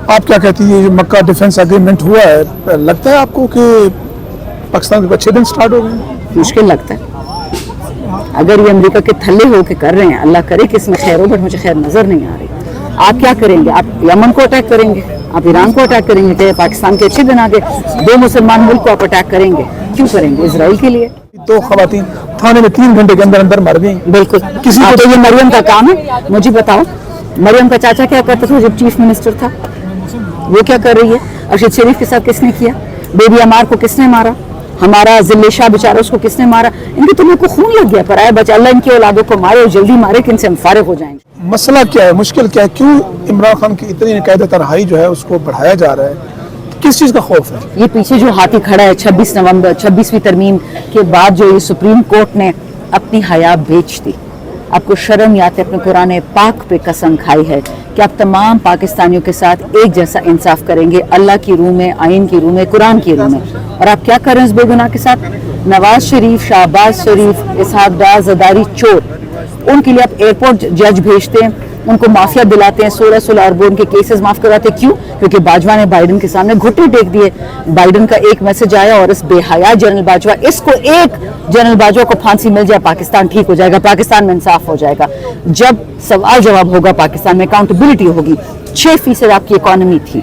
آپ کیا کہتی ہیں؟ یہ مکہ ڈیفنس ایگریمنٹ ہوا ہے، لگتا ہے آپ کو کہ پاکستان کے اچھے دن سٹارٹ ہو گئے؟ مشکل لگتا ہے اگر یہ امریکہ کے تھلے ہو کے کر رہے ہیں، اللہ کرے کہ اس میں خیر ہو، بٹ مجھے خیر نظر نہیں آ رہی۔ آپ کیا کریں گے؟ آپ یمن کو اٹیک کریں گے، آپ ایران کو اٹیک کریں گے، کہ پاکستان کے اچھے دن آگے 2 مسلمان ملک کو آپ اٹیک کریں گے، کیوں کریں گے؟ اسرائیل کے لیے 2 خواتین تھانے میں 3 گھنٹے کے اندر اندر مر گئی۔ بالکل کسی کو تو یہ مریم کا کام ہے؟ مجھے بتاؤ مریم کا چاچا کیا کرتا تھا جب چیف منسٹر تھا؟ وہ کیا کر رہی ہے؟ ارشد شریف کے ساتھ کس نے کیا؟ بیبی عمار کو کس نے مارا؟ ہمارا ذل شاہ بیچارہ اس کو کس نے مارا؟ ان کے تمہیں کو خون لگ گیا، پرایا بچہ، اللہ ان کی اولادوں کو مارے اور جلدی مارے کہ ان سے ہم فارغ ہو جائیں گے۔ مسئلہ کیا ہے؟ مشکل کیا ہے؟ کیوں عمران خان کی اتنی قید تنہائی جو ہے اس کو بڑھایا جا رہا ہے؟ کس چیز کا خوف ہے؟ یہ پیچھے جو ہاتھی کھڑا ہے 26 نومبر 26ویں ترمیم کے بعد جو یہ سپریم کورٹ نے اپنی حیا بیچ دی، آپ کو شرم یا اپنے قرآن پاک پہ قسم کھائی ہے کہ آپ تمام پاکستانیوں کے ساتھ ایک جیسا انصاف کریں گے، اللہ کی روح میں، آئین کی روح میں، قرآن کی روح میں، اور آپ کیا کر رہے ہیں اس بے گناہ کے ساتھ؟ نواز شریف، شہباز شریف، اسحاق ڈار، زرداری چور، ان کے لیے آپ ایئرپورٹ جج بھیجتے ہیں، ان کو معافیا دلاتے ہیں، 16 ارب ان کے کیسز معاف کراتے ہیں۔ کیوں؟ کیونکہ باجوہ نے بائیڈن کے سامنے گھٹنے ٹیک دیے۔ بائیڈن کا ایک میسج آیا اور اس بے حیا جنرل باجوہ، اس کو ایک جنرل باجوہ کو پھانسی مل جائے، پاکستان ٹھیک ہو جائے گا، پاکستان میں انصاف ہو جائے گا۔ جب سوال جواب ہوگا پاکستان میں، اکاؤنٹیبلٹی ہوگی۔ 6% آپ کی اکانومی تھی،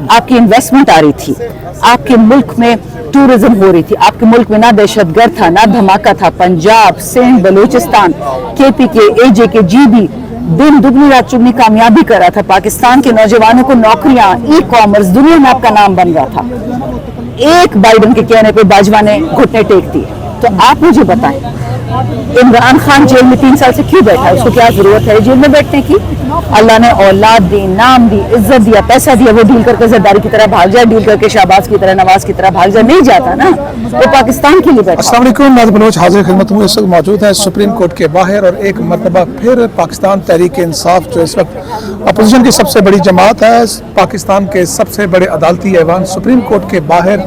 آپ کی انویسٹمنٹ آ رہی تھی، آپ کے ملک میں ٹورزم ہو رہی تھی، آپ کے ملک میں نہ دہشت گرد تھا، نہ دھماکہ تھا، Punjab, Sindh, Balochistan, KPK، AJK، GB دن دگنی رات چگنی کامیابی کر رہا تھا، پاکستان کے نوجوانوں کو نوکریاں، ای کامرس، دنیا میں آپ کا نام بن رہا تھا۔ ایک بائیڈن کے کہنے پہ باجوہ نے گھٹنے ٹیک دیے۔ تو آپ مجھے بتائیں عمران خان جیل میں 3 سال سے کیوں بیٹھا ہے؟ اس کو کیا ضرورت ہے جیل میں بیٹھنے کی؟ اللہ نے اولاد دی، نام دی، عزت دیا، پیسہ دیا، وہ ڈیل کر کے زرداری کی طرح بھاگ جائے، ڈیل کر کے شہباز کی طرح، نواز کی طرح بھاگ جائے؟ نہیں جاتا نا، وہ پاکستان کے لیے بیٹھا۔ السلام علیکم، ناظرین بلوچ حاضر خدمت ہوں، اس وقت موجود ہیں سپریم کورٹ کے باہر، اور ایک مرتبہ پھر پاکستان تحریک انصاف جو اس وقت اپوزیشن کی سب سے بڑی جماعت ہے، پاکستان کے سب سے بڑے عدالتی ایوان سپریم کورٹ کے باہر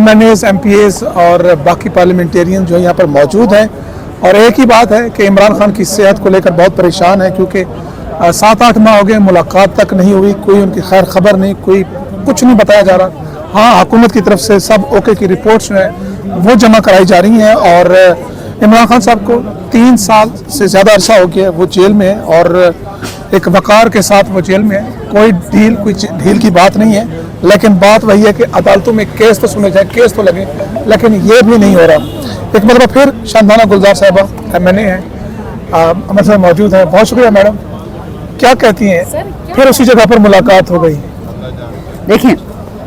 MNAs، MPAs اور باقی پارلیمنٹیرین جو یہاں پر موجود ہیں، اور ایک ہی بات ہے کہ عمران خان کی صحت کو لے کر بہت پریشان ہے، کیونکہ 7-8 ماہ ہو گئے، ملاقات تک نہیں ہوئی، کوئی ان کی خیر خبر نہیں، کوئی کچھ نہیں بتایا جا رہا۔ ہاں، حکومت کی طرف سے سب اوکے کی رپورٹس جو ہیں وہ جمع کرائی جا رہی ہیں، اور عمران خان صاحب کو 3 سال سے زیادہ عرصہ ہو گیا وہ جیل میں ہے، اور ایک وقار کے ساتھ وہ جیل میں ہے، کوئی ڈھیل کی بات نہیں ہے، لیکن بات وہی ہے کہ عدالتوں میں کیس تو سنے جائیں، کیس تو لگے، لیکن یہ بھی نہیں ہو رہا۔ ایک مرتبہ پھر شاندانہ گلزار صاحبہ MNA ہیں ہمارے ساتھ موجود ہیں، بہت شکریہ میڈم، کیا کہتی ہیں؟ پھر اسی جگہ پر ملاقات ہو گئی۔ دیکھیں،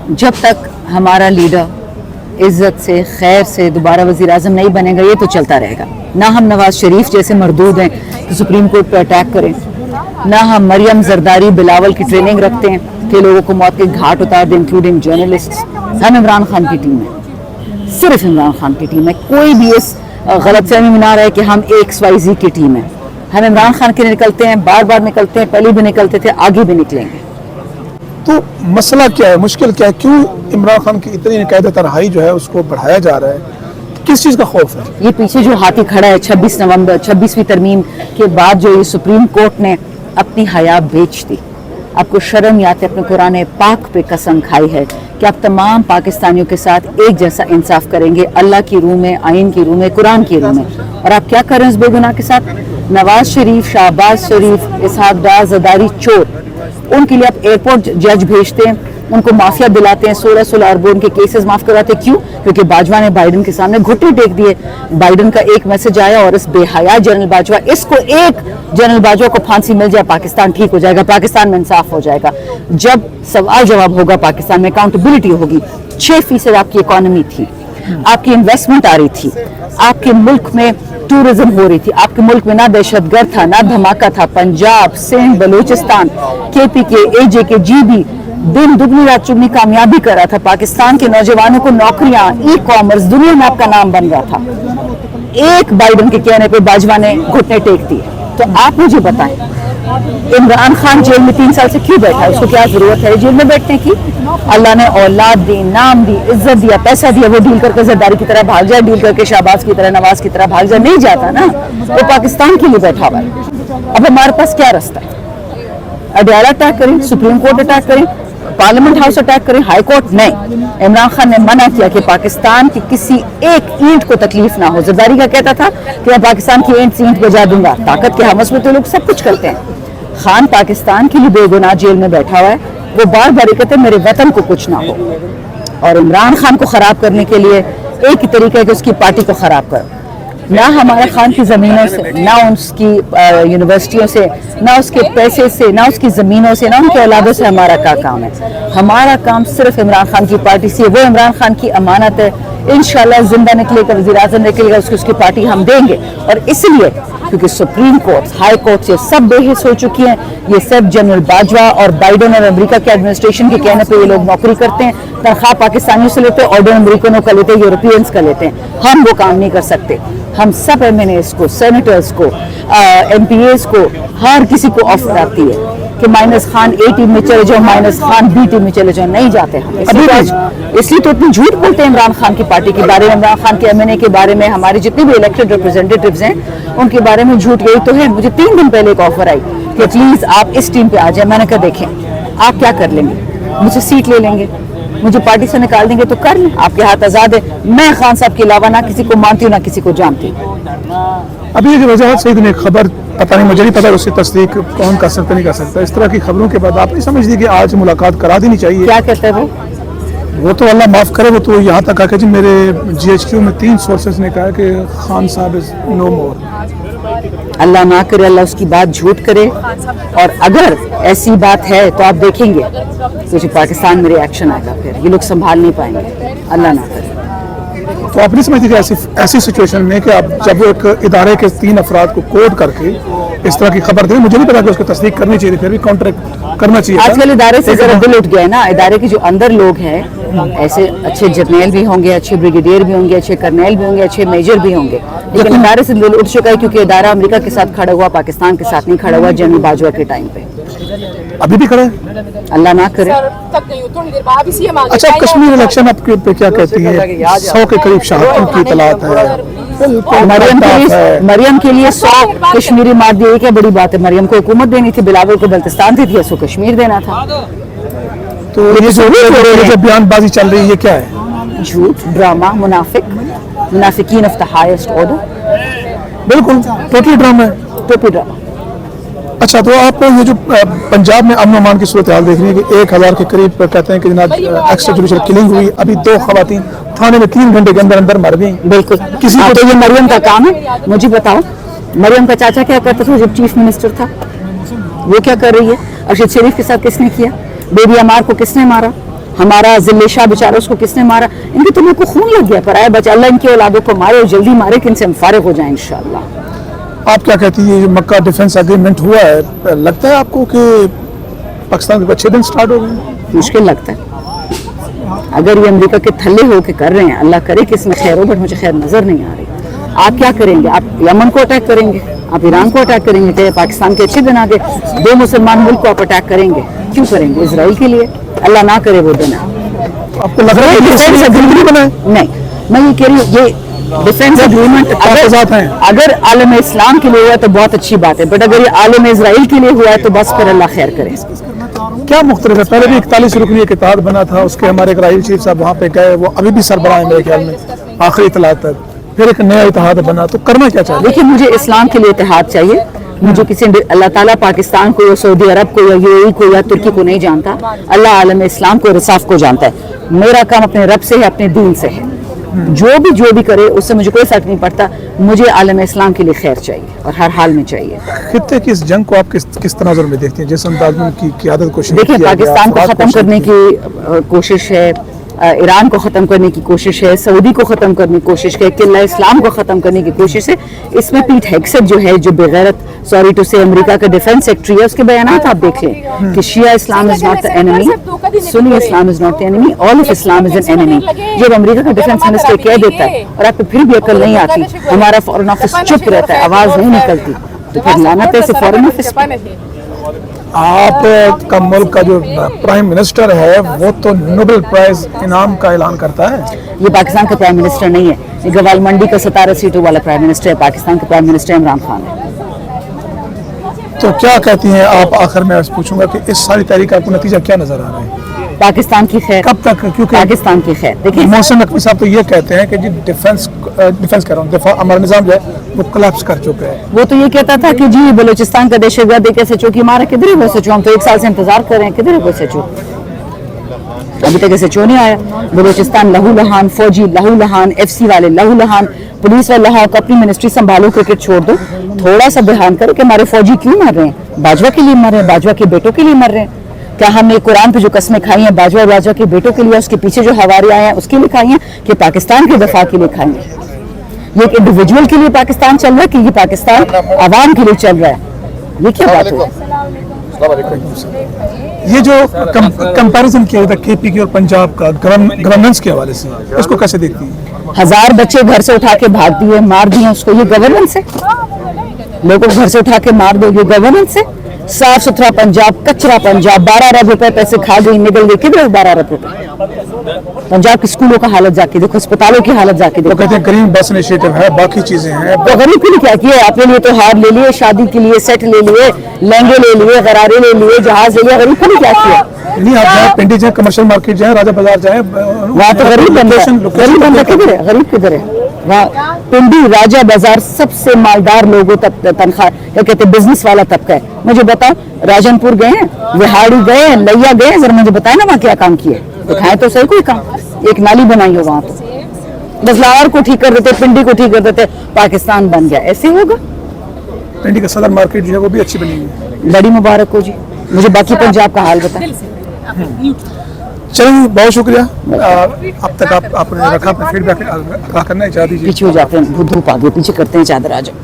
جب تک ہمارا لیڈر عزت سے، خیر سے دوبارہ وزیر اعظم نہیں بنے گا، یہ تو چلتا رہے گا۔ نہ ہم نواز شریف جیسے مردود ہیں کہ سپریم کورٹ پہ اٹیک کریں، نہ ہم مریم زرداری، بلاول کی ٹریننگ رکھتے ہیں کہ لوگوں کو موت کے گھاٹ اتار دیں، انکلوڈنگ جرنلسٹ۔ ہم عمران خان کی ٹیم ہے، صرف عمران خان کی ٹیم ہے، کوئی بھی اس غلط فہمی میں نہ رہے کہ ہم XYZ کی ٹیم ہے۔ ہم عمران خان کے نکلتے ہیں، بار بار نکلتے ہیں، پہلے بھی نکلتے تھے، آگے بھی نکلیں گے۔ تو مسئلہ کیا ہے؟ مشکل کیا ہے؟ کیوں عمران خان کی اتنی قید تنہائی جو ہے اس کو بڑھایا جا رہا ہے؟ کس چیز کا خوف ہے؟ یہ پیچھے جو ہاتھی کھڑا ہے 26 نومبر 26ویں ترمیم کے بعد جو یہ سپریم کورٹ نے اپنی حیا بیچ دی، آپ کو شرم یا اپنے قرآن پاک پہ قسم کھائی ہے کہ آپ تمام پاکستانیوں کے ساتھ ایک جیسا انصاف کریں گے، اللہ کی روح میں، آئین کی روح میں، قرآن کی روح میں، اور آپ کیا کر رہے ہیں اس بے گناہ کے ساتھ؟ نواز شریف، شہباز شریف، اسحاق ڈار، زرداری چور، ان کے لیے آپ ایئرپورٹ جج بھیجتے ہیں، ان کو معافیا دلاتے ہیں، 16 ارب ان کے کیسز معاف کراتے ہیں۔ کیوں؟ کیونکہ باجوہ نے بائیڈن کے سامنے گھٹنے ٹیک دیے۔ بائیڈن کا ایک میسج آیا اور اس بے حیا جنرل باجوہ، اس کو ایک جنرل باجوہ کو پھانسی مل جائے، پاکستان ٹھیک ہو جائے گا، پاکستان میں انصاف ہو جائے گا۔ جب سوال جواب ہوگا پاکستان میں، اکاؤنٹیبلٹی ہوگی۔ 6% آپ کی اکانومی تھی، آپ کی انویسٹمنٹ آ رہی تھی، آپ کے ملک میں ٹورزم ہو رہی تھی، آپ کے ملک میں نہ دہشت گرد تھا، نہ دھماکہ تھا، Punjab, Sindh, Balochistan, KPK، AJK، GB دن دگنی رات چگنی کامیابی کر رہا تھا، پاکستان کے نوجوانوں کو نوکریاں، ای کامرس، دنیا میں آپ کا نام بن رہا تھا۔ ایک بائیڈن کے کہنے پہ باجوہ نے گھٹنے ٹیک دیے۔ تو آپ مجھے بتائیں عمران خان جیل میں 3 سال سے کیوں بیٹھا ہے؟ اس کو کیا ضرورت ہے جیل میں بیٹھنے کی؟ اللہ نے اولاد دی، نام دی، عزت دیا، پیسہ دیا، وہ ڈیل کر کے زرداری کی طرح بھاگ جائے، ڈیل کر کے شہباز کی طرح، نواز کی طرح بھاگ جائے؟ نہیں جاتا نا، وہ پاکستان کے لیے بیٹھا ہوا ہے۔ اب ہمارے پاس کیا رستہ ہے؟ अडयाला अटैक करें, सुप्रीम कोर्ट अटैक करें, पार्लियामेंट हाउस अटैक करें, हाई कोर्ट नहीं। इमरान खान ने मना किया कि पाकिस्तान की किसी एक ईंट को तकलीफ ना हो। जरदारी का कहता था कि मैं पाकिस्तान की ईंट बजा दूंगा। ताकत के हवस में तो लोग सब कुछ करते हैं। खान पाकिस्तान के लिए बेगुनाह जेल में बैठा हुआ है, वो बार बार कहते हैं मेरे वतन को कुछ ना हो। और इमरान खान को खराब करने के लिए एक ही तरीका है कि उसकी पार्टी को खराब करो। ना हमारा खान की ज़मीनों से, ना उसकी यूनिवर्सिटियों से, ना उसके पैसे से, ना उसकी ज़मीनों से, ना उनके औलादों से हमारा क्या काम है। हमारा काम सिर्फ इमरान खान की पार्टी से, वो इमरान खान की अमानत है। इंशाल्लाह जिंदा निकलेगा, वज़ीर-ए-आज़म निकलेगा, उसकी पार्टी हम देंगे। और इसलिए क्योंकि सुप्रीम कोर्ट, हाई कोर्ट ये सब बेहिस हो चुकी हैं। ये सब जनरल बाजवा और बाइडेन और अमेरिका के एडमिनिस्ट्रेशन के कहने पे ये लोग नौकरी करते हैं। तनख्वाह पाकिस्तानियों से लेते हैं, ऑर्डर अमेरिकनों का लेते हैं, यूरोपियंस का लेते हैं। हम वो काम नहीं कर सकते। हम सब एमएनएस को, सेनेटर्स को, एमपीएस को, हर किसी को ऑफर आती है कि माइनस खान ए टीम में चले जाओ, माइनस खान बी टीम में चले जाओ। नहीं जाते हम। इसलिए तो इतनी झूठ बोलते हैं इमरान खान की पार्टी के बारे में, इमरान खान के एमएनए के बारे में, हमारे जितने भी इलेक्टेड रिप्रेजेंटेटिव्स हैं उनके बारे में झूठ। यही तो है। मुझे 3 दिन पहले एक ऑफर आई कि प्लीज आप इस टीम पे आ जाए। मैंने कहा देखें आप क्या कर लेंगे, मुझे सीट ले लेंगे, मुझे पार्टी से निकाल देंगे तो कर लें, आपके हाथ आजाद है। मैं खान साहब के अलावा ना किसी को मानती हूँ ना किसी को जानती हूँ। अभी एक वजह सईद ने खबर, पता नहीं, मुझे नहीं पता उसकी तस्दीक कौन कर सकता नहीं कर सकता। इस तरह की खबरों के बाद आप नहीं समझती कि आज मुलाकात करा देनी चाहिए? क्या कहते हैं वो तो अल्लाह माफ़ करे, वो तो यहाँ तक आके जी मेरे GHQ में 3 सोर्सेज ने कहा कि खान साहब इज नो मोर। अल्लाह ना करे, अल्लाह उसकी बात झूठ करे। और अगर ऐसी बात है तो आप देखेंगे तो जो पाकिस्तान में रिएक्शन आएगा, फिर ये लोग संभाल नहीं पाएंगे। अल्लाह ना करे। तो आप नहीं समझती कि ऐसी सिचुएशन में कि आप जब वो एक इदारे के 3 अफराद को कोड करके इस तरह की खबर दें, मुझे नहीं पता कि उसको तस्दीक करनी चाहिए, फिर भी कॉन्ट्रैक्ट करना चाहिए। आजकल इदारे से जरा दिल उठ गया है ना। इदारे के जो अंदर लोग हैं, ऐसे अच्छे जर्नैल भी होंगे, अच्छे ब्रिगेडियर भी होंगे, अच्छे कर्नल भी होंगे, अच्छे मेजर भी होंगे, लेकिन इदारे से दिल उठ चुका है क्योंकि इदारा अमेरिका के साथ खड़ा हुआ, पाकिस्तान के साथ नहीं खड़ा हुआ। जनरल बाजवा के टाइम पे अभी भी खड़े। अल्लाह ना करे। अच्छा, कश्मीर इलेक्शन आपके पे क्या कहती है? 100 के करीब शहादतों की इतलात है। मरियम के लिए 100 कश्मीरी मार दिए, क्या बड़ी बात है? मरियम को हुकूमत देनी थी, बिलावल को बल्तिस्तान दे दिया, सो कश्मीर देना था। तो ये जो बयानबाजी चल रही है ये क्या है? झूठ, ड्रामा, मुनाफिकीन ऑफ द हाईएस्ट ऑर्डर। बिल्कुल टोटली ड्रामा है, टोपी ड्रामा। अच्छा, तो आप ये जो पंजाब में अमन अमान की सूरत हाल देख रही है कि 1000 के करीब कहते हैं कि जनाब एक्स्ट्रा जुडिशल किलिंग हुई। अभी 2 खवातीन थाने में 3 घंटे के अंदर अंदर मर गई। बिल्कुल। किसी को तो ये मरियम का काम है। मुझे बताओ, मरियम का चाचा क्या करता था जब चीफ मिनिस्टर था? वो क्या कर रही है? अरशद शरीफ के साथ किसने किया? बेबी अमार को किसने मारा? हमारा जिले शाह बेचारा, उसको किसने मारा? इनके तुम्हें को खून लग गया पर आए बच्चा। अल्लाह इनकी औलादों को मारे और जल्दी मारे कि इनसे हम फारिग हो जाए इंशाअल्लाह। आप क्या कहती है? मक्का डिफेंस एग्रीमेंट हुआ है, लगता है आपको कि पाकिस्तान के अच्छे दिन स्टार्ट हो गए? मुश्किल लगता है। अगर ये अमेरिका के थल्ले होके कर रहे हैं, अल्लाह करे कि इसमें खैर हो, बट मुझे खैर नजर नहीं आ रही। आप क्या करेंगे? आप यमन को अटैक करेंगे, आप ईरान को अटैक करेंगे, तो पाकिस्तान के अच्छे दिन आ गए। 2 मुसलमान मुल्क को आप अटैक करेंगे, क्यों करेंगे? इसराइल के लिए। अल्लाह ना करे वो दिन। आपको लग रहा है कि डिफेंस एग्रीमेंट बना है? नहीं, मैं ये कह रही हूँ ये डिफेंस एग्रीमेंट अगर आलम इस्लाम के लिए हुआ तो बहुत अच्छी बात है, बट अगर ये आलम इजराइल के लिए हुआ है तो बस फिर अल्लाह खैर करे। क्या मुख्तलिफ है? पहले भी 41 रुकनी के इत्तेहाद बना था, उसके हमारे राहील चीफ साहब वहाँ पे गए, वो अभी भी सरबराह है मेरे ख्याल में आखिरी इत्तेहाद तक। फिर एक नया इत्तेहाद बना, तो करना क्या चाहिए? देखिए, मुझे इस्लाम के लिए इत्तेहाद चाहिए। मुझे किसी अल्लाह ताला पाकिस्तान को या सऊदी अरब को या यूएई को या तुर्की को नहीं जानता। अल्लाह आलम इस्लाम को, रिसाफ को जानता है। मेरा काम अपने रब से है, अपने दीन से है। जो भी करे उससे मुझे कोई फर्क नहीं पड़ता। मुझे आलम इस्लाम के लिए खैर चाहिए और हर हाल में चाहिए। खित्ते की इस जंग को आप किस तनाजुर में देखती हैं? जिस अंदाज में उनकी क़यादत को देखिए, पाकिस्तान को ख़त्म करने की कोशिश है, ईरान को ख़त्म करने की कोशिश है, सऊदी को ख़त्म करने की कोशिश है, किला इस्लाम को ख़त्म करने की कोशिश है। इसमें पीट हेग्सेट जो है, जो बेगैरत, सॉरी टू से, अमेरिका का डिफेंस सेक्रेटरी है, उसके बयानात आप देख लें कि Shia Islam is not the enemy, Sunni Islam is not the enemy, all of Islam is an enemy. जब अमेरिका का डिफेंस मिनिस्टर कह देता है और आपको फिर भी अकल नहीं आती, हमारा फॉरेन ऑफिस चुप रहता है, आवाज़ नहीं निकलती, तो फिर लानत है इसे फॉरेन ऑफिस पर। आप का मुल्क का जो प्राइम मिनिस्टर है वो तो नोबेल प्राइज इनाम का ऐलान करता है। ये पाकिस्तान का प्राइम मिनिस्टर नहीं है, ये गवाल मंडी का 17 सीटों वाला प्राइम मिनिस्टर है। पाकिस्तान का प्राइम मिनिस्टर इमरान खान है। तो क्या कहती हैं आप, आखिर में पूछूंगा कि इस सारी तहरीक का आपको नतीजा क्या नजर आ रहा है? पाकिस्तान की खैर, कब तक? क्योंकि पाकिस्तान की खैर। देखिए मोहसिन नकवी साहब तो ये कहते हैं कि जी डिफेंस कर रहा हूँ, दिफा हमारा निज़ाम जो है वो कोलैप्स कर चुका है। वो तो ये कहता था कि जी बलूचिस्तान का दहशतगर्द एक SHO की मारा, किधर है वो SHO? हम तो 1 साल से इंतजार कर रहे हैं, किधर है वो SHO? अभी तक SHO नहीं आया। बलूचिस्तान लहू लहान, फौजी लहू लहान, FC वाले लहू लहान, पुलिस वाले लहू। अपनी मिनिस्ट्री संभालो, क्रिकेट छोड़ दो, थोड़ा सा ध्यान करो कि हमारे फौजी क्यों मर रहे हैं? बाजवा के लिए मर रहे हैं, बाजवा के बेटों के लिए मर रहे हैं। क्या हमने कुरान पे जो कस्में खाई हैं बाजवा के बेटों के लिए, उसके पीछे जो हवारियां हैं उसके लिए खाई हैं, कि पाकिस्तान के दफा के लिए खाई हैं? ये एक इंडिविजुअल के लिए पाकिस्तान चल रहा है कि ये पाकिस्तान आवाम के लिए चल रहा है? ये क्या बात है? ये जो कंपैरिजन किया था KP की और पंजाब का गवर्नेंस के हवाले से, इसको कैसे देखती हैं? 1000 बच्चे घर से उठा के भाग दिए, मार दिए, उसको ये गवर्नेंस है? लोगों को घर से उठा के मार दो, ये गवर्नेंस है? साफ सुथरा पंजाब, कचरा पंजाब, 12 अरब रुपए पैसे खा गई, निकल गई, किधर 12 अरब रुपए? पंजाब के स्कूलों का हालत जाके देखो, अस्पतालों की हालत जाके वो देखो। कहते हैं ग्रीन बस इनिशिएटिव है, बाकी चीजें हैं। तो गरीब के लिए क्या किया? अपने लिए तो हार ले लिए, शादी के लिए सेट ले लिए, लहंगे ले लिए, गरारे ले लिए, जहाज ले लिया। गरीब के लिए क्या किया? नहीं, आप जाए पिंडी जाए, कमर्शियल मार्केट जाए, राजा बाजार जाए, वहाँ तो गरीब बंदा है। गरीब बंदा किधर है? गरीब किधर है? वहाँ पिंडी, राजा बाजार सबसे मालदार लोगों तक तनख्वाह, क्या कहते हैं, बिजनेस वाला तबका है। मुझे बताओ, राजनपुर गए हैं, विहाड़ी गए हैं, लैया गए हैं, जरा मुझे बताए ना वहाँ क्या काम किए, दिखाए तो सही कोई काम। एक नाली बनाई हो वहाँ तो, बस लाहौर को ठीक कर देते, पिंडी को ठीक कर देते, पाकिस्तान बन गया। ऐसे होगा? पिंडी का सदर मार्केट जो है वो भी अच्छी बनी है। बड़ी मुबारक हो जी। मुझे बाकी पंजाब का हाल बताएं। चलिए, बहुत शुक्रिया। अब तक आपने रखा, अपना फीडबैक करना है, चाह दीजिए। पीछे हो जाते हैं, धूप आ गई, पीछे करते हैं चादर, आ जाओ।